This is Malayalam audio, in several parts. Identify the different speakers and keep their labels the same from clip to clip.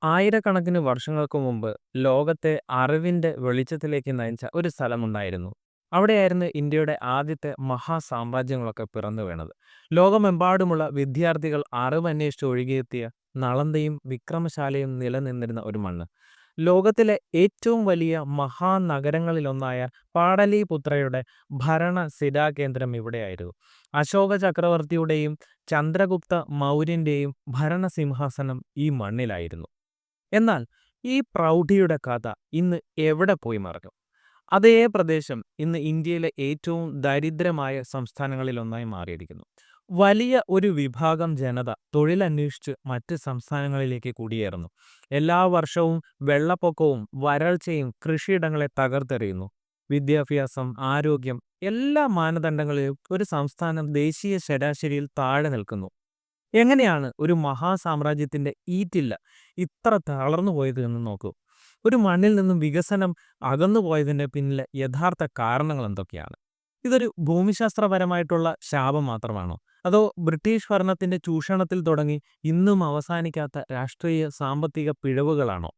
Speaker 1: ആയിരക്കണക്കിന് വർഷങ്ങൾക്ക് മുമ്പ് ലോകത്തെ അറിവിന്റെ വെളിച്ചത്തിലേക്ക് നയിച്ച ഒരു സ്ഥലമുണ്ടായിരുന്നു. അവിടെയായിരുന്നു ഇന്ത്യയുടെ ആദ്യത്തെ മഹാസാമ്രാജ്യങ്ങളൊക്കെ പിറന്നു വീണത്. ലോകമെമ്പാടുമുള്ള വിദ്യാർത്ഥികൾ അറിവന്വേഷിച്ച് ഒഴുകിയെത്തിയ നളന്തയും വിക്രമശാലയും നിലനിന്നിരുന്ന ഒരു മണ്ണ്. ലോകത്തിലെ ഏറ്റവും വലിയ മഹാനഗരങ്ങളിലൊന്നായ പാടലീപുത്രയുടെ ഭരണ സ്ഥിരാകേന്ദ്രം ഇവിടെയായിരുന്നു. അശോക ചക്രവർത്തിയുടെയും ചന്ദ്രഗുപ്ത മൗര്യന്റെയും ഭരണസിംഹാസനം ഈ മണ്ണിലായിരുന്നു. എന്നാൽ ഈ പ്രൗഢിയുടെ കഥ ഇന്ന് എവിടെ പോയി മറഞ്ഞു? അതേ പ്രദേശം ഇന്ന് ഇന്ത്യയിലെ ഏറ്റവും ദരിദ്രമായ സംസ്ഥാനങ്ങളിലൊന്നായി മാറിയിരിക്കുന്നു. വലിയ ഒരു വിഭാഗം ജനത തൊഴിലന്വേഷിച്ച് മറ്റ് സംസ്ഥാനങ്ങളിലേക്ക് കുടിയേറുന്നു. എല്ലാ വർഷവും വെള്ളപ്പൊക്കവും വരൾച്ചയും കൃഷിയിടങ്ങളെ തകർത്തെറിയുന്നു. വിദ്യാഭ്യാസം, ആരോഗ്യം, എല്ലാ മാനദണ്ഡങ്ങളിലും ഒരു സംസ്ഥാനം ദേശീയ ശരാശരിയിൽ താഴെ നിൽക്കുന്നു. എങ്ങനെയാണ് ഒരു മഹാസാമ്രാജ്യത്തിന്റെ ഈറ്റില്ല ഇത്ര തളർന്നു പോയത് എന്ന് നോക്കൂ. ഒരു മണ്ണിൽ നിന്നും വികസനം അകന്നുപോയതിന്റെ പിന്നിലെ യഥാർത്ഥ കാരണങ്ങൾ എന്തൊക്കെയാണ്? ഇതൊരു ഭൂമിശാസ്ത്രപരമായിട്ടുള്ള ശാപം മാത്രമാണോ? അതോ ബ്രിട്ടീഷ് ഭരണത്തിന്റെ ചൂഷണത്തിൽ തുടങ്ങി ഇന്നും അവസാനിക്കാത്ത രാഷ്ട്രീയ സാമ്പത്തിക പിഴവുകളാണോ?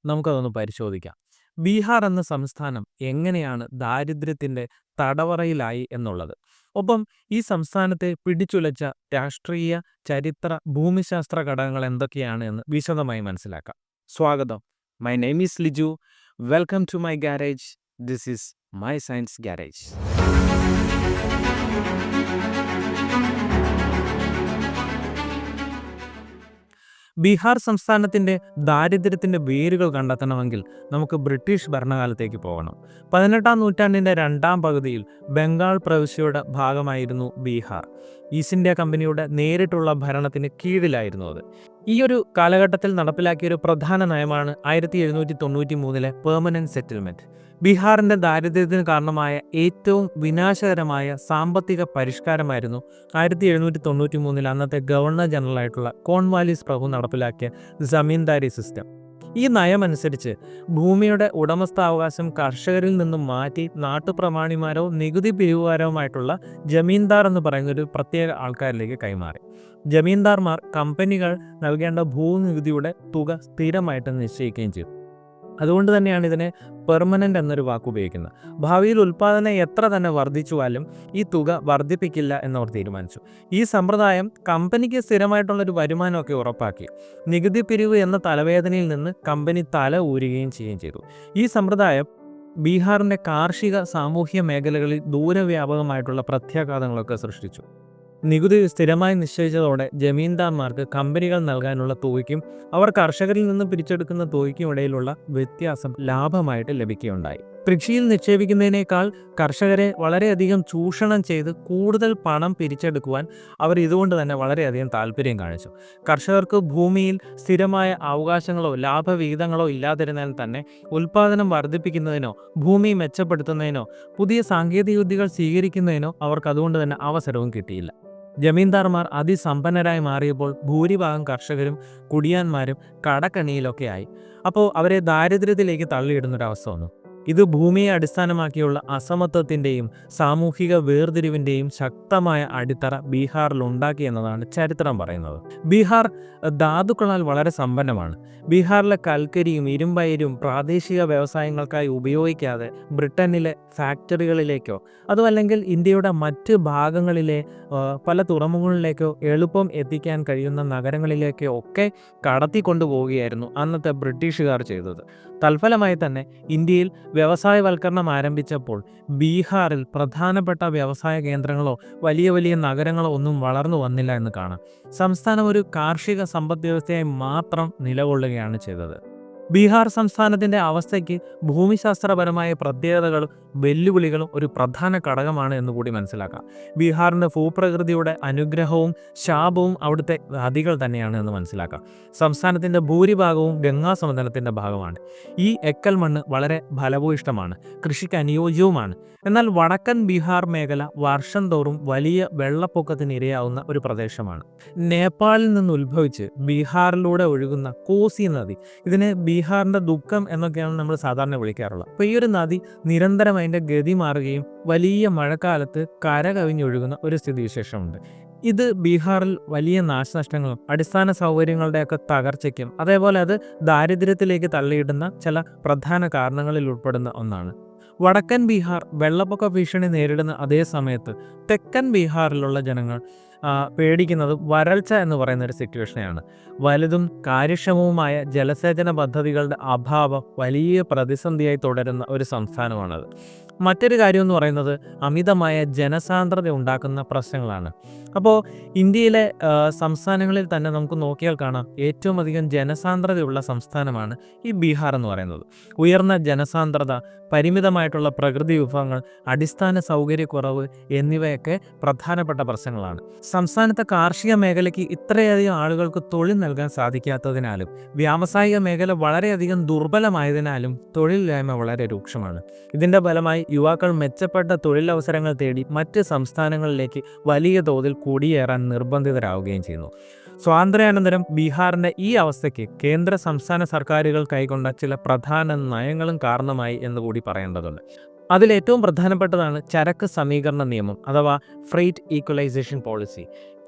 Speaker 1: നമുക്കതൊന്ന് പരിശോധിക്കാം. ബീഹാർ എന്ന സംസ്ഥാനം എങ്ങനെയാണ് ദാരിദ്ര്യത്തിന്റെ തടവറയിലായി എന്നുള്ളത്, ഒപ്പം ഈ സംസ്ഥാനത്തെ പിടിച്ചുലച്ച രാഷ്ട്രീയ, ചരിത്ര, ഭൂമിശാസ്ത്ര ഘടകങ്ങൾ എന്തൊക്കെയാണ് എന്ന് വിശദമായി മനസ്സിലാക്കാം. സ്വാഗതം. My name is Liju. Welcome to my garage. This is my science garage. Bihar സംസ്ഥാനത്തിന്റെ ദാരിദ്ര്യത്തിന്റെ വേരുകൾ കണ്ടെത്തണമെങ്കിൽ നമുക്ക് ബ്രിട്ടീഷ് ഭരണകാലത്തേക്ക് പോകണം. 18-ാം നൂറ്റാണ്ടിന്റെ രണ്ടാം പകുതിയിൽ ബംഗാൾ പ്രവിശ്യയുടെ ഭാഗമായിരുന്നു ബീഹാർ. ഈസ്റ്റ് ഇന്ത്യ കമ്പനിയുടെ നേരിട്ടുള്ള ഭരണത്തിന് കീഴിലായിരുന്നു അത്. ഈ ഒരു കാലഘട്ടത്തിൽ നടപ്പിലാക്കിയ ഒരു പ്രധാന നയമാണ് 1793 പെർമനന്റ് സെറ്റിൽമെന്റ്. ബീഹാറിന്റെ ദാരിദ്ര്യത്തിന് കാരണമായ ഏറ്റവും വിനാശകരമായ സാമ്പത്തിക പരിഷ്കാരമായിരുന്നു 1793 അന്നത്തെ ഗവർണർ ജനറൽ ആയിട്ടുള്ള കോൺവാലിസ് പ്രഭു നടപ്പിലാക്കിയ ജമീന്ദാരി സിസ്റ്റം. ഈ നയമനുസരിച്ച് ഭൂമിയുടെ ഉടമസ്ഥാവകാശം കർഷകരിൽ നിന്നും മാറ്റി നാട്ടുപ്രമാണിമാരോ നികുതി പിരിവുകാരവുമായിട്ടുള്ള ജമീന്ദാർ എന്ന് പറയുന്ന ഒരു പ്രത്യേക ആൾക്കാരിലേക്ക് കൈമാറി. ജമീന്ദാർമാർ കമ്പനികൾ നൽകേണ്ട ഭൂനികുതിയുടെ തുക സ്ഥിരമായിട്ട് നിശ്ചയിക്കുകയും ചെയ്തു. അതുകൊണ്ട് തന്നെയാണ് ഇതിനെ പെർമനന്റ് എന്നൊരു വാക്ക് ഉപയോഗിക്കുന്നത്. ഭാവിയിൽ ഉൽപ്പാദനം എത്ര തന്നെ വർദ്ധിച്ചുവാലും ഈ തുക വർദ്ധിപ്പിക്കില്ല എന്നവർ തീരുമാനിച്ചു. ഈ സമ്പ്രദായം കമ്പനിക്ക് സ്ഥിരമായിട്ടുള്ളൊരു വരുമാനമൊക്കെ ഉറപ്പാക്കി. നികുതി പിരിവ് എന്ന തലവേദനയിൽ നിന്ന് കമ്പനി തല ഊരുകയും ചെയ്യുകയും ചെയ്തു. ഈ സമ്പ്രദായം ബീഹാറിന്റെ കാർഷിക, സാമൂഹ്യ മേഖലകളിൽ ദൂരവ്യാപകമായിട്ടുള്ള പ്രത്യാഘാതങ്ങളൊക്കെ സൃഷ്ടിച്ചു. നികുതി സ്ഥിരമായി നിശ്ചയിച്ചതോടെ ജമീന്ദാർമാർക്ക് കമ്പനികൾ നൽകാനുള്ള തുകയ്ക്കും അവർ കർഷകരിൽ നിന്ന് പിരിച്ചെടുക്കുന്ന തുകയ്ക്കും ഇടയിലുള്ള വ്യത്യാസം ലാഭമായിട്ട് ലഭിക്കുകയുണ്ടായി. കൃഷിയിൽ നിക്ഷേപിക്കുന്നതിനേക്കാൾ കർഷകരെ വളരെയധികം ചൂഷണം ചെയ്ത് കൂടുതൽ പണം പിരിച്ചെടുക്കുവാൻ അവർ ഇതുകൊണ്ട് തന്നെ വളരെയധികം താല്പര്യം കാണിച്ചു. കർഷകർക്ക് ഭൂമിയിൽ സ്ഥിരമായ അവകാശങ്ങളോ ലാഭവിഹിതങ്ങളോ ഇല്ലാതിരുന്നാൽ തന്നെ ഉൽപ്പാദനം വർദ്ധിപ്പിക്കുന്നതിനോ ഭൂമി മെച്ചപ്പെടുത്തുന്നതിനോ പുതിയ സാങ്കേതിക വിദ്യകൾ സ്വീകരിക്കുന്നതിനോ അവർക്ക് അതുകൊണ്ട് തന്നെ അവസരവും കിട്ടിയില്ല. ജമീന്ദാർമാർ അതിസമ്പന്നരായി മാറിയപ്പോൾ ഭൂരിഭാഗം കർഷകരും കുടിയാന്മാരും കടക്കണിയിലൊക്കെ ആയി. അപ്പോൾ അവരെ ദാരിദ്ര്യത്തിലേക്ക് തള്ളിയിടുന്നൊരവസ്ഥ വന്നു. ഇത് ഭൂമിയെ അടിസ്ഥാനമാക്കിയുള്ള അസമത്വത്തിൻ്റെയും സാമൂഹിക വേർതിരിവിൻ്റെയും ശക്തമായ അടിത്തറ ബീഹാറിൽ ഉണ്ടാക്കി എന്നതാണ് ചരിത്രം പറയുന്നത്. ബീഹാർ ധാതുക്കളാൽ വളരെ സമ്പന്നമാണ്. ബീഹാറിലെ കൽക്കരിയും ഇരുമ്പയിരിലും പ്രാദേശിക വ്യവസായങ്ങൾക്കായി ഉപയോഗിക്കാതെ ബ്രിട്ടനിലെ ഫാക്ടറികളിലേക്കോ അതുമല്ലെങ്കിൽ ഇന്ത്യയുടെ മറ്റ് ഭാഗങ്ങളിലെ പല തുറമുഖങ്ങളിലേക്കോ എളുപ്പം എത്തിക്കാൻ കഴിയുന്ന നഗരങ്ങളിലേക്കോ ഒക്കെ കടത്തിക്കൊണ്ടുപോവുകയായിരുന്നു അന്നത്തെ ബ്രിട്ടീഷുകാർ ചെയ്തത്. തൽഫലമായി തന്നെ ഇന്ത്യയിൽ വ്യവസായവൽക്കരണം ആരംഭിച്ചപ്പോൾ ബീഹാറിൽ പ്രധാനപ്പെട്ട വ്യവസായ കേന്ദ്രങ്ങളോ വലിയ വലിയ നഗരങ്ങളോ ഒന്നും വളർന്നു വന്നില്ല എന്ന് കാണാം. സംസ്ഥാനം ഒരു കാർഷിക സമ്പദ്വ്യവസ്ഥയായി മാത്രം നിലകൊള്ളുകയാണ് ചെയ്തത്. ബീഹാർ സംസ്ഥാനത്തിൻ്റെ അവസ്ഥയ്ക്ക് ഭൂമിശാസ്ത്രപരമായ പ്രത്യേകതകളും വെല്ലുവിളികളും ഒരു പ്രധാന ഘടകമാണ് എന്നുകൂടി മനസ്സിലാക്കാം. ബീഹാറിൻ്റെ ഭൂപ്രകൃതിയുടെ അനുഗ്രഹവും ശാപവും അവിടുത്തെ നദികൾ തന്നെയാണ് എന്ന് മനസ്സിലാക്കാം. സംസ്ഥാനത്തിൻ്റെ ഭൂരിഭാഗവും ഗംഗാ സമതലത്തിൻ്റെ ഭാഗമാണ്. ഈ എക്കൽ മണ്ണ് വളരെ ഫലഭൂയിഷ്ടമാണ്, കൃഷിക്ക് അനുയോജ്യവുമാണ്. എന്നാൽ വടക്കൻ ബീഹാർ മേഖല വർഷം തോറും വലിയ വെള്ളപ്പൊക്കത്തിന് ഇരയാവുന്ന ഒരു പ്രദേശമാണ്. നേപ്പാളിൽ നിന്ന് ഉത്ഭവിച്ച് ബീഹാറിലൂടെ ഒഴുകുന്ന കോസി നദി, ഇതിനെ ബീഹാറിൻ്റെ ദുഃഖം എന്നൊക്കെയാണ് നമ്മൾ സാധാരണ വിളിക്കാറുള്ളത്. അപ്പോൾ ഈ ഒരു നദി നിരന്തരം അതിൻ്റെ ഗതി മാറുകയും വലിയ മഴക്കാലത്ത് കര കവിഞ്ഞൊഴുകുന്ന ഒരു സ്ഥിതിവിശേഷമുണ്ട്. ഇത് ബീഹാറിൽ വലിയ നാശനഷ്ടങ്ങളും അടിസ്ഥാന സൗകര്യങ്ങളുടെയൊക്കെ തകർച്ചയ്ക്കും അതേപോലെ അത് ദാരിദ്ര്യത്തിലേക്ക് തള്ളിയിടുന്ന ചില പ്രധാന കാരണങ്ങളിൽ ഉൾപ്പെടുന്ന ഒന്നാണ്. വടക്കൻ ബീഹാർ വെള്ളപ്പൊക്ക ഭീഷണി നേരിടുന്ന അതേ സമയത്ത് തെക്കൻ ബീഹാറിലുള്ള ജനങ്ങൾ പേടിക്കുന്നത് വരൾച്ച എന്ന് പറയുന്ന ഒരു സിറ്റുവേഷനെയാണ്. വലുതും കാര്യക്ഷമവുമായ ജലസേചന പദ്ധതികളുടെ അഭാവം വലിയ പ്രതിസന്ധിയായി തുടരുന്ന ഒരു സംസ്ഥാനമാണത്. മറ്റൊരു കാര്യം എന്ന് പറയുന്നത് അമിതമായ ജനസാന്ദ്രത ഉണ്ടാക്കുന്ന പ്രശ്നങ്ങളാണ്. അപ്പോൾ ഇന്ത്യയിലെ സംസ്ഥാനങ്ങളിൽ തന്നെ നമുക്ക് നോക്കിയാൽ കാണാം, ഏറ്റവും അധികം ജനസാന്ദ്രതയുള്ള സംസ്ഥാനമാണ് ഈ ബീഹാർ എന്ന് പറയുന്നത്. ഉയർന്ന ജനസാന്ദ്രത, പരിമിതമായിട്ടുള്ള പ്രകൃതി വിഭവങ്ങൾ, അടിസ്ഥാന സൗകര്യക്കുറവ് എന്നിവയൊക്കെ പ്രധാനപ്പെട്ട പ്രശ്നങ്ങളാണ്. സംസ്ഥാനത്തെ കാർഷിക മേഖലയ്ക്ക് ഇത്രയധികം ആളുകൾക്ക് തൊഴിൽ നൽകാൻ സാധിക്കാത്തതിനാലും വ്യാവസായിക മേഖല വളരെയധികം ദുർബലമായതിനാലും തൊഴിലില്ലായ്മ വളരെ രൂക്ഷമാണ്. ഇതിൻ്റെ ഫലമായി യുവാക്കൾ മെച്ചപ്പെട്ട തൊഴിലവസരങ്ങൾ തേടി മറ്റ് സംസ്ഥാനങ്ങളിലേക്ക് വലിയ തോതിൽ കുടിയേറാൻ നിർബന്ധിതരാവുകയും ചെയ്യുന്നു. സ്വാതന്ത്ര്യാനന്തരം ബീഹാറിൻ്റെ ഈ അവസ്ഥയ്ക്ക് കേന്ദ്ര സംസ്ഥാന സർക്കാരുകൾ കൈക്കൊണ്ട ചില പ്രധാന നയങ്ങളും കാരണമായി എന്നുകൂടി പറയേണ്ടതുണ്ട്. അതിലേറ്റവും പ്രധാനപ്പെട്ടതാണ് ചരക്ക് സമീകരണ നിയമം അഥവാ freight equalisation policy.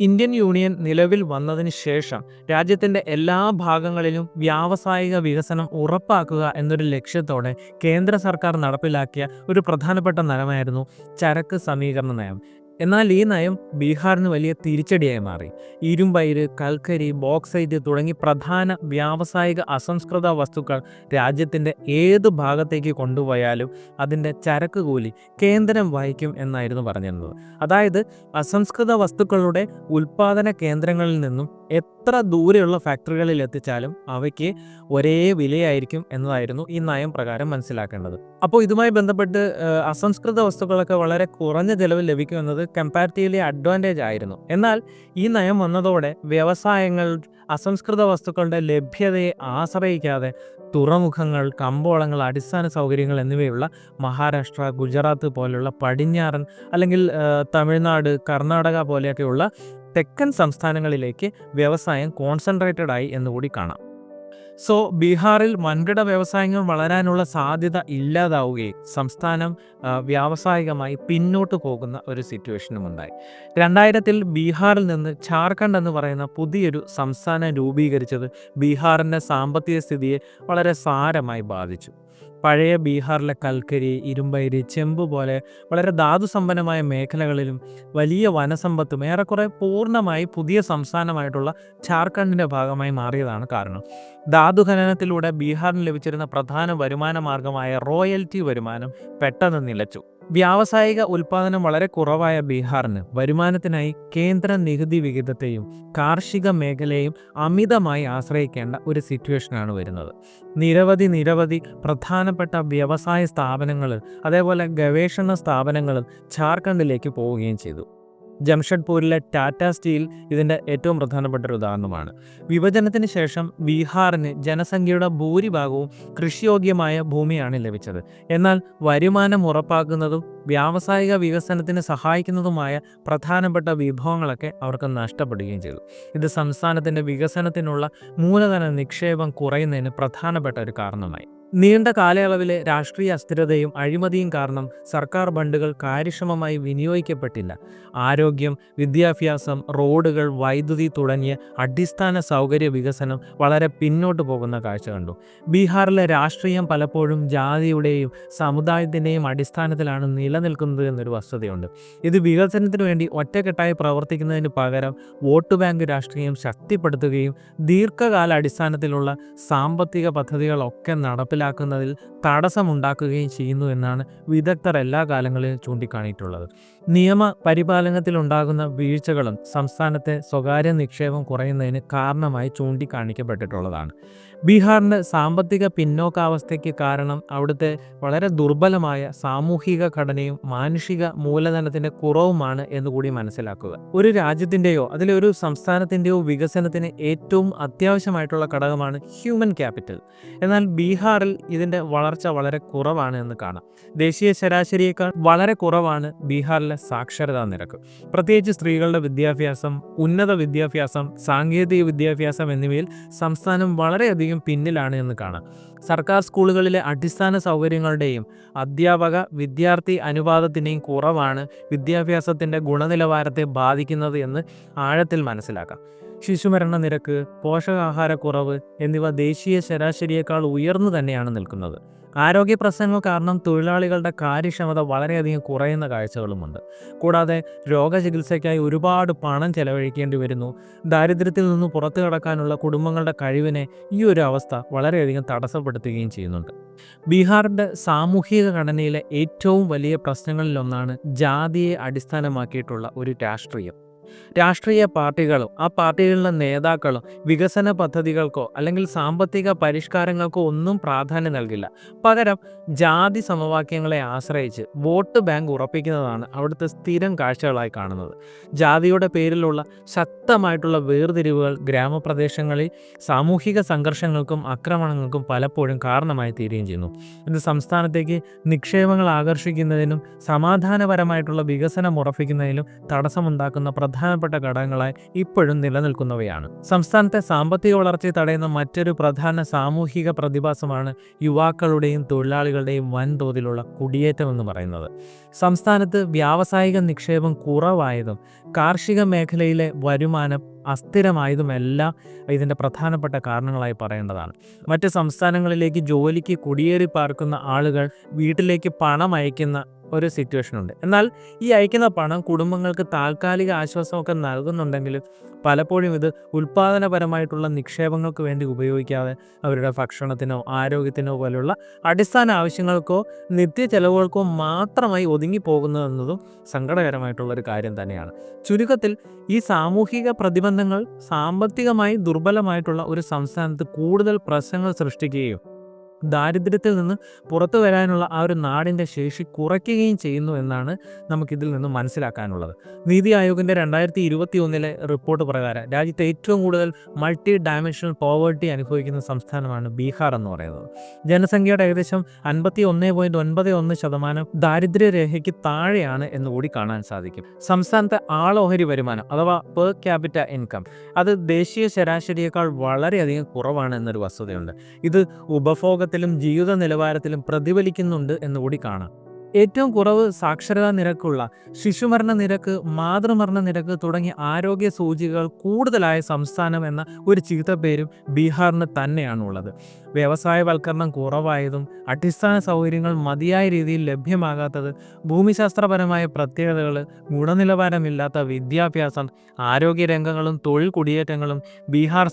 Speaker 1: Indian union നിലവിൽ വന്നതിന് ശേഷം രാജ്യത്തിൻ്റെ എല്ലാ ഭാഗങ്ങളിലും വ്യാവസായിക വികസനം ഉറപ്പാക്കുക എന്നൊരു ലക്ഷ്യത്തോടെ കേന്ദ്ര സർക്കാർ നടപ്പിലാക്കിയ ഒരു പ്രധാനപ്പെട്ട നയമായിരുന്നു ചരക്ക് സമീകരണ നയം. എന്നാൽ ഈ നയം ബീഹാറിന് വലിയ തിരിച്ചടിയായി മാറി. ഇരുമ്പയിര്, കൽക്കരി, ബോക്സൈറ്റ് തുടങ്ങി പ്രധാന വ്യാവസായിക അസംസ്കൃത വസ്തുക്കൾ രാജ്യത്തിൻ്റെ ഏത് ഭാഗത്തേക്ക് കൊണ്ടുപോയാലും അതിൻ്റെ ചരക്ക് കൂലി കേന്ദ്രം വഹിക്കും എന്നായിരുന്നു പറഞ്ഞിരുന്നത്. അതായത് അസംസ്കൃത വസ്തുക്കളുടെ ഉൽപ്പാദന കേന്ദ്രങ്ങളിൽ നിന്നും എത്ര ദൂരെയുള്ള ഫാക്ടറികളിൽ എത്തിച്ചാലും അവയ്ക്ക് ഒരേ വിലയായിരിക്കും എന്നതായിരുന്നു ഈ നയം പ്രകാരം മനസ്സിലാക്കേണ്ടത്. അപ്പോൾ ഇതുമായി ബന്ധപ്പെട്ട് അസംസ്കൃത വസ്തുക്കളൊക്കെ വളരെ കുറഞ്ഞ ചെലവിൽ ലഭിക്കുമെന്നത് കമ്പാരിറ്റീവ്ലി അഡ്വാൻറ്റേജ് ആയിരുന്നു. എന്നാൽ ഈ നയം വന്നതോടെ വ്യവസായങ്ങൾ അസംസ്കൃത വസ്തുക്കളുടെ ലഭ്യതയെ ആശ്രയിക്കാതെ തുറമുഖങ്ങൾ, കമ്പോളങ്ങൾ, അടിസ്ഥാന സൗകര്യങ്ങൾ എന്നിവയുള്ള മഹാരാഷ്ട്ര, ഗുജറാത്ത് പോലെയുള്ള പടിഞ്ഞാറൻ അല്ലെങ്കിൽ തമിഴ്നാട്, കർണാടക പോലെയൊക്കെയുള്ള തെക്കൻ സംസ്ഥാനങ്ങളിലേക്ക് വ്യവസായം കോൺസെൻട്രേറ്റഡ് ആയി എന്നുകൂടി കാണാം. സോ ബീഹാറിൽ വൻകിട വ്യവസായങ്ങൾ വളരാനുള്ള സാധ്യത ഇല്ലാതാവുകയും സംസ്ഥാനം വ്യാവസായികമായി പിന്നോട്ട് പോകുന്ന ഒരു സിറ്റുവേഷനും ഉണ്ടായി. 2000-ൽ ബീഹാറിൽ നിന്ന് ഝാർഖണ്ഡ് എന്ന് പറയുന്ന പുതിയൊരു സംസ്ഥാനം രൂപീകരിച്ചത് ബീഹാറിൻ്റെ സാമ്പത്തിക സ്ഥിതിയെ വളരെ സാരമായി ബാധിച്ചു. പഴയ ബീഹാറിലെ കൽക്കരി, ഇരുമ്പയിര്, ചെമ്പ് പോലെ വളരെ ധാതുസമ്പന്നമായ മേഖലകളിലും വലിയ വനസമ്പത്തും ഏറെക്കുറെ പൂർണ്ണമായി പുതിയ സംസ്ഥാനമായിട്ടുള്ള ഝാർഖണ്ഡിൻ്റെ ഭാഗമായി മാറിയതാണ് കാരണം. ധാതുഖനനത്തിലൂടെ ബീഹാറിന് ലഭിച്ചിരുന്ന പ്രധാന വരുമാന മാർഗമായ റോയൽറ്റി വരുമാനം പെട്ടെന്ന് നിലച്ചു. വ്യാവസായിക ഉൽപ്പാദനം വളരെ കുറവായ ബീഹാറിന് വരുമാനത്തിനായി കേന്ദ്ര നികുതി വിഹിതത്തെയും കാർഷിക മേഖലയെയും അമിതമായി ആശ്രയിക്കേണ്ട ഒരു സിറ്റുവേഷനാണ് വരുന്നത്. നിരവധി പ്രധാനപ്പെട്ട വ്യവസായ സ്ഥാപനങ്ങൾ അതേപോലെ ഗവേഷണ സ്ഥാപനങ്ങളും ഝാർഖണ്ഡിലേക്ക് പോവുകയും ചെയ്തു. ജംഷഡ്പൂരിലെ ടാറ്റ സ്റ്റീൽ ഇതിൻ്റെ ഏറ്റവും പ്രധാനപ്പെട്ട ഒരു ഉദാഹരണമാണ്. വിഭജനത്തിന് ശേഷം ബീഹാറിന് ജനസംഖ്യയുടെ ഭൂരിഭാഗവും കൃഷിയോഗ്യമായ ഭൂമിയാണ് ലഭിച്ചത്. എന്നാൽ വരുമാനം ഉറപ്പാക്കുന്നതും വ്യാവസായിക വികസനത്തിന് സഹായിക്കുന്നതുമായ പ്രധാനപ്പെട്ട വിഭവങ്ങളൊക്കെ അവർക്ക് നഷ്ടപ്പെടുകയും ചെയ്തു. ഇത് സംസ്ഥാനത്തിൻ്റെ വികസനത്തിനുള്ള മൂലധന നിക്ഷേപം കുറയുന്നതിന് പ്രധാനപ്പെട്ട ഒരു കാരണമായി. നീണ്ട കാലയളവിലെ രാഷ്ട്രീയ അസ്ഥിരതയും അഴിമതിയും കാരണം സർക്കാർ ഫണ്ടുകൾ കാര്യക്ഷമമായി വിനിയോഗിക്കപ്പെട്ടില്ല. ആരോഗ്യം, വിദ്യാഭ്യാസം, റോഡുകൾ, വൈദ്യുതി തുടങ്ങിയ അടിസ്ഥാന സൗകര്യ വികസനം വളരെ പിന്നോട്ട് പോകുന്ന കാഴ്ച കണ്ടു. ബീഹാറിലെ രാഷ്ട്രീയം പലപ്പോഴും ജാതിയുടെയും സമുദായത്തിൻ്റെയും അടിസ്ഥാനത്തിലാണ് നിലനിൽക്കുന്നത് എന്നൊരു വസ്തുതയുണ്ട്. ഇത് വികസനത്തിനു വേണ്ടി ഒറ്റക്കെട്ടായി പ്രവർത്തിക്കുന്നതിന് പകരം വോട്ട് ബാങ്ക് രാഷ്ട്രീയം ശക്തിപ്പെടുത്തുകയും ദീർഘകാല അടിസ്ഥാനത്തിലുള്ള സാമ്പത്തിക പദ്ധതികളൊക്കെ നടപ്പിലാക്കുന്നതിൽ തടസ്സമുണ്ടാക്കുകയും ചെയ്യുന്നു എന്നാണ് വിദഗ്ധർ എല്ലാ കാലങ്ങളിലും ചൂണ്ടിക്കാണിയിട്ടുള്ളത്. നിയമ പരിപാലനത്തിലുണ്ടാകുന്ന വീഴ്ചകളും സംസ്ഥാനത്തെ സ്വകാര്യ നിക്ഷേപം കുറയുന്നതിന് കാരണമായി ചൂണ്ടിക്കാണിക്കപ്പെട്ടിട്ടുള്ളതാണ്. ബീഹാറിൻ്റെ സാമ്പത്തിക പിന്നോക്കാവസ്ഥയ്ക്ക് കാരണം അവിടുത്തെ വളരെ ദുർബലമായ സാമൂഹിക ഘടനയും മാനുഷിക മൂലധനത്തിൻ്റെ കുറവുമാണ് എന്നുകൂടി മനസ്സിലാക്കുക. ഒരു രാജ്യത്തിൻ്റെയോ അതിലെ ഒരു സംസ്ഥാനത്തിൻ്റെയോ വികസനത്തിന് ഏറ്റവും അത്യാവശ്യമായിട്ടുള്ള ഘടകമാണ് ഹ്യൂമൻ ക്യാപിറ്റൽ. എന്നാൽ ബീഹാറിൽ ഇതിൻ്റെ വളർച്ച വളരെ കുറവാണ് എന്ന് കാണാം. ദേശീയ ശരാശരിയേക്കാൾ വളരെ കുറവാണ് ബീഹാറിലെ സാക്ഷരതാ നിരക്ക്. പ്രത്യേകിച്ച് സ്ത്രീകളുടെ വിദ്യാഭ്യാസം, ഉന്നത വിദ്യാഭ്യാസം, സാങ്കേതിക വിദ്യാഭ്യാസം എന്നിവയിൽ സംസ്ഥാനം വളരെയധികം പിന്നിലാണ് എന്ന് കാണാം. സർക്കാർ സ്കൂളുകളിലെ അടിസ്ഥാന സൗകര്യങ്ങളുടെയും അധ്യാപക വിദ്യാർത്ഥി അനുപാതത്തിൻ്റെയും കുറവാണ് വിദ്യാഭ്യാസത്തിൻ്റെ ഗുണനിലവാരത്തെ ബാധിക്കുന്നത് എന്ന് ആഴത്തിൽ മനസ്സിലാക്കാം. ശിശുമരണ നിരക്ക്, പോഷകാഹാരക്കുറവ് എന്നിവ ദേശീയ ശരാശരിയേക്കാൾ ഉയർന്നു തന്നെയാണ് നിൽക്കുന്നത്. ആരോഗ്യ പ്രശ്നങ്ങൾ കാരണം തൊഴിലാളികളുടെ കാര്യക്ഷമത വളരെയധികം കുറയുന്ന കാഴ്ചകളുമുണ്ട്. കൂടാതെ രോഗചികിത്സയ്ക്കായി ഒരുപാട് പണം ചെലവഴിക്കേണ്ടി വരുന്നു. ദാരിദ്ര്യത്തിൽ നിന്ന് പുറത്തു കടക്കാനുള്ള കുടുംബങ്ങളുടെ കഴിവിനെ ഈ ഒരു അവസ്ഥ വളരെയധികം തടസ്സപ്പെടുത്തുകയും ചെയ്യുന്നുണ്ട്. ബീഹാറിൻ്റെ സാമൂഹിക ഘടനയിലെ ഏറ്റവും വലിയ പ്രശ്നങ്ങളിലൊന്നാണ് ജാതിയെ അടിസ്ഥാനമാക്കിയിട്ടുള്ള ഒരു രാഷ്ട്രീയം. രാഷ്ട്രീയ പാർട്ടികളും ആ പാർട്ടികളിലെ നേതാക്കളും വികസന പദ്ധതികൾക്കോ അല്ലെങ്കിൽ സാമ്പത്തിക പരിഷ്കാരങ്ങൾക്കോ ഒന്നും പ്രാധാന്യം നൽകില്ല. പകരം ജാതി സമവാക്യങ്ങളെ ആശ്രയിച്ച് വോട്ട് ബാങ്ക് ഉറപ്പിക്കുന്നതാണ് അവിടുത്തെ സ്ഥിരം കാഴ്ചകളായി കാണുന്നത്. ജാതിയുടെ പേരിലുള്ള ശക്തമായിട്ടുള്ള വേർതിരിവുകൾ ഗ്രാമപ്രദേശങ്ങളിൽ സാമൂഹിക സംഘർഷങ്ങൾക്കും ആക്രമണങ്ങൾക്കും പലപ്പോഴും കാരണമായി തീരുകയും ചെയ്യുന്നു. ഇത് സംസ്ഥാനത്തേക്ക് നിക്ഷേപങ്ങൾ ആകർഷിക്കുന്നതിനും സമാധാനപരമായിട്ടുള്ള വികസനം ഉറപ്പിക്കുന്നതിനും തടസ്സമുണ്ടാക്കുന്ന പ്രധാനപ്പെട്ട ഘടകങ്ങളായി ഇപ്പോഴും നിലനിൽക്കുന്നവയാണ്. സംസ്ഥാനത്തെ സാമ്പത്തിക വളർച്ചയെ തടയുന്ന മറ്റൊരു പ്രധാന സാമൂഹിക പ്രതിഭാസമാണ് യുവാക്കളുടെയും തൊഴിലാളികളുടെയും വൻതോതിലുള്ള കുടിയേറ്റം എന്ന് പറയുന്നത്. സംസ്ഥാനത്ത് വ്യാവസായിക നിക്ഷേപം കുറവായതും കാർഷിക മേഖലയിലെ വരുമാനം അസ്ഥിരമായതുമെല്ലാം ഇതിൻ്റെ പ്രധാനപ്പെട്ട കാരണങ്ങളായി പറയേണ്ടതാണ്. മറ്റ് സംസ്ഥാനങ്ങളിലേക്ക് ജോലിക്ക് കുടിയേറി പാർക്കുന്ന ആളുകൾ വീട്ടിലേക്ക് പണം അയക്കുന്ന ഒരു സിറ്റുവേഷനുണ്ട്. എന്നാൽ ഈ അയക്കുന്ന പണം കുടുംബങ്ങൾക്ക് താൽക്കാലിക ആശ്വാസമൊക്കെ നൽകുന്നുണ്ടെങ്കിലും പലപ്പോഴും ഇത് ഉൽപ്പാദനപരമായിട്ടുള്ള നിക്ഷേപങ്ങൾക്ക് വേണ്ടി ഉപയോഗിക്കാതെ അവരുടെ ഭക്ഷണത്തിനോ ആരോഗ്യത്തിനോ പോലുള്ള അടിസ്ഥാന ആവശ്യങ്ങൾക്കോ നിത്യ ചെലവുകൾക്കോ മാത്രമായി ഒതുങ്ങിപ്പോകുന്നതെന്നതും സങ്കടകരമായിട്ടുള്ളൊരു കാര്യം തന്നെയാണ്. ചുരുക്കത്തിൽ ഈ സാമൂഹിക പ്രതിബന്ധങ്ങൾ സാമ്പത്തികമായി ദുർബലമായിട്ടുള്ള ഒരു സംസ്ഥാനത്ത് കൂടുതൽ പ്രശ്നങ്ങൾ സൃഷ്ടിക്കുകയും ദാരിദ്ര്യത്തിൽ നിന്ന് പുറത്തു വരാനുള്ള ആ ഒരു നാടിൻ്റെ ശേഷി കുറയ്ക്കുകയും ചെയ്യുന്നു എന്നാണ് നമുക്കിതിൽ നിന്ന് മനസ്സിലാക്കാനുള്ളത്. നീതി ആയോഗിൻ്റെ 2021 റിപ്പോർട്ട് പ്രകാരം രാജ്യത്തെ ഏറ്റവും കൂടുതൽ മൾട്ടി ഡയമെൻഷണൽ പോവേർട്ടി അനുഭവിക്കുന്ന സംസ്ഥാനമാണ് ബീഹാർ എന്ന് പറയുന്നത്. ജനസംഖ്യയുടെ ഏകദേശം 51.91% ദാരിദ്ര്യരേഖയ്ക്ക് താഴെയാണ് എന്നുകൂടി കാണാൻ സാധിക്കും. സംസ്ഥാനത്തെ ആളോഹരി വരുമാനം അഥവാ പെർ ക്യാപിറ്റ ഇൻകം അത് ദേശീയ ശരാശരിയേക്കാൾ വളരെയധികം കുറവാണ് എന്നൊരു വസ്തുതയുണ്ട്. ഇത് ഉപഭോഗ ജീവിത നിലവാരത്തിലും പ്രതിഫലിക്കുന്നുണ്ട് എന്നുകൂടി കാണാം. ഏറ്റവും കുറവ് സാക്ഷരതാ നിരക്കുള്ള, ശിശുമരണ നിരക്ക്, മാതൃമരണ നിരക്ക് തുടങ്ങിയ ആരോഗ്യ സൂചികകൾ കൂടുതലായ സംസ്ഥാനം എന്ന ഒരു ചീത്തപ്പേരും ബീഹാറിന് തന്നെയാണുള്ളത്. വ്യവസായവൽക്കരണം കുറവായതും അടിസ്ഥാന സൗകര്യങ്ങൾ മതിയായ രീതിയിൽ ലഭ്യമാകാത്തത്, ഭൂമിശാസ്ത്രപരമായ പ്രത്യേകതകൾ, ഗുണനിലവാരമില്ലാത്ത വിദ്യാഭ്യാസം, ആരോഗ്യരംഗങ്ങളും തൊഴിൽ കുടിയേറ്റങ്ങളും ബീഹാർ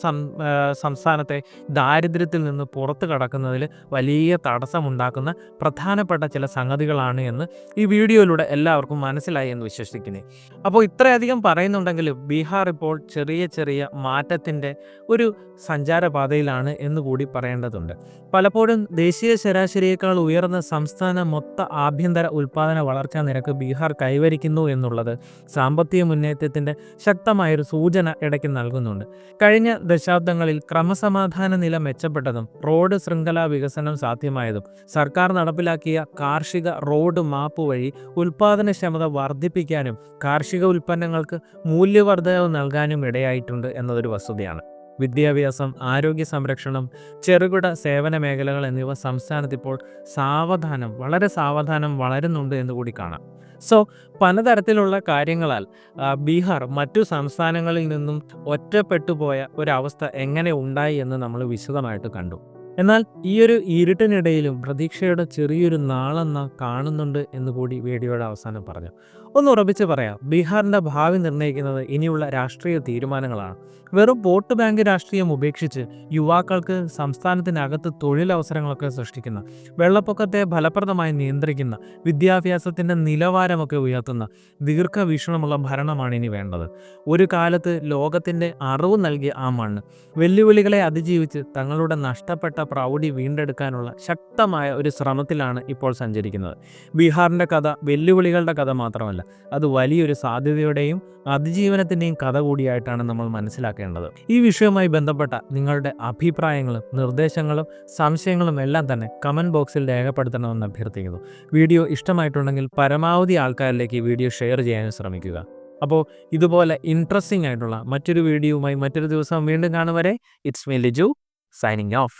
Speaker 1: സംസ്ഥാനത്തെ ദാരിദ്ര്യത്തിൽ നിന്ന് പുറത്തു കടക്കുന്നതിൽ വലിയ തടസ്സമുണ്ടാക്കുന്ന പ്രധാനപ്പെട്ട ചില സംഗതികളാണ് എന്ന് ഈ വീഡിയോയിലൂടെ എല്ലാവർക്കും മനസ്സിലായി എന്ന് വിശ്വസിക്കുന്നു. അപ്പോൾ ഇത്രയധികം പറയുന്നുണ്ടെങ്കിലും ബീഹാർ ഇപ്പോൾ ചെറിയ ചെറിയ മാറ്റത്തിൻ്റെ ഒരു സഞ്ചാരപാതയിലാണ് എന്നുകൂടി പറയേണ്ടതുണ്ട്. പലപ്പോഴും ദേശീയ ശരാശരിയേക്കാൾ ഉയർന്ന സംസ്ഥാന മൊത്ത ആഭ്യന്തര ഉൽപ്പാദന വളർച്ചാ നിരക്ക് ബീഹാർ കൈവരിക്കുന്നു എന്നുള്ളത് സാമ്പത്തിക മുന്നേറ്റത്തിൻ്റെ ശക്തമായൊരു സൂചന ഇടയ്ക്ക് നൽകുന്നുണ്ട്. കഴിഞ്ഞ ദശാബ്ദങ്ങളിൽ ക്രമസമാധാന നില മെച്ചപ്പെട്ടതും റോഡ് ശൃംഖലാ വികസനം സാധ്യമായതും സർക്കാർ നടപ്പിലാക്കിയ കാർഷിക റോഡ് മാപ്പ് വഴി ഉൽപ്പാദനക്ഷമത വർദ്ധിപ്പിക്കാനും കാർഷിക ഉൽപ്പന്നങ്ങൾക്ക് മൂല്യവർദ്ധനവ് നൽകാനും ഇടയായിട്ടുണ്ട് എന്നതൊരു വസ്തുതയാണ്. വിദ്യാഭ്യാസം, ആരോഗ്യ സംരക്ഷണം, ചെറുകിട സേവന മേഖലകൾ എന്നിവ സംസ്ഥാനത്തിപ്പോൾ വളരെ സാവധാനം വളരുന്നുണ്ട് എന്നുകൂടി കാണാം. പലതരത്തിലുള്ള കാര്യങ്ങളാൽ ബീഹാർ മറ്റു സംസ്ഥാനങ്ങളിൽ നിന്നും ഒറ്റപ്പെട്ടുപോയ ഒരവസ്ഥ എങ്ങനെ ഉണ്ടായി എന്ന് നമ്മൾ വിശദമായിട്ട് കണ്ടു. എന്നാൽ ഈ ഒരു ഇരുട്ടിനിടയിലും പ്രതീക്ഷയുടെ ചെറിയൊരു നാളം നാം കാണുന്നുണ്ട് എന്നുകൂടി വീഡിയോയുടെ അവസാനം പറഞ്ഞു. ഒന്ന് ഉറപ്പിച്ച് പറയാം, ബീഹാറിൻ്റെ ഭാവി നിർണ്ണയിക്കുന്നത് ഇനിയുള്ള രാഷ്ട്രീയ തീരുമാനങ്ങളാണ്. വെറും വോട്ട് ബാങ്ക് രാഷ്ട്രീയം ഉപേക്ഷിച്ച് യുവാക്കൾക്ക് സംസ്ഥാനത്തിനകത്ത് തൊഴിലവസരങ്ങളൊക്കെ സൃഷ്ടിക്കുന്ന, വെള്ളപ്പൊക്കത്തെ ഫലപ്രദമായി നിയന്ത്രിക്കുന്ന, വിദ്യാഭ്യാസത്തിൻ്റെ നിലവാരമൊക്കെ ഉയർത്തുന്ന ദീർഘവീക്ഷണമുള്ള ഭരണമാണ് ഇനി വേണ്ടത്. ഒരു കാലത്ത് ലോകത്തിൻ്റെ അറിവ് നൽകിയ ആ മണ്ണ് വെല്ലുവിളികളെ അതിജീവിച്ച് തങ്ങളുടെ നഷ്ടപ്പെട്ട പ്രൗഢി വീണ്ടെടുക്കാനുള്ള ശക്തമായ ഒരു ശ്രമത്തിലാണ് ഇപ്പോൾ സഞ്ചരിക്കുന്നത്. ബീഹാറിൻ്റെ കഥ വെല്ലുവിളികളുടെ കഥ മാത്രമല്ല, അത് വലിയൊരു സാധ്യതയുടെയും അതിജീവനത്തിൻ്റെയും കഥ കൂടിയായിട്ടാണ് നമ്മൾ മനസ്സിലാക്കേണ്ടത്. ഈ വിഷയവുമായി ബന്ധപ്പെട്ട നിങ്ങളുടെ അഭിപ്രായങ്ങളും നിർദ്ദേശങ്ങളും സംശയങ്ങളും എല്ലാം തന്നെ കമൻറ്റ് ബോക്സിൽ രേഖപ്പെടുത്തണമെന്ന് അഭ്യർത്ഥിക്കുന്നു. വീഡിയോ ഇഷ്ടമായിട്ടുണ്ടെങ്കിൽ പരമാവധി ആൾക്കാരിലേക്ക് ഈ വീഡിയോ ഷെയർ ചെയ്യാനും ശ്രമിക്കുക. അപ്പോൾ ഇതുപോലെ ഇൻട്രസ്റ്റിംഗ് ആയിട്ടുള്ള മറ്റൊരു വീഡിയോയുമായി മറ്റൊരു ദിവസം വീണ്ടും കാണും വരെ it's me Liju signing off.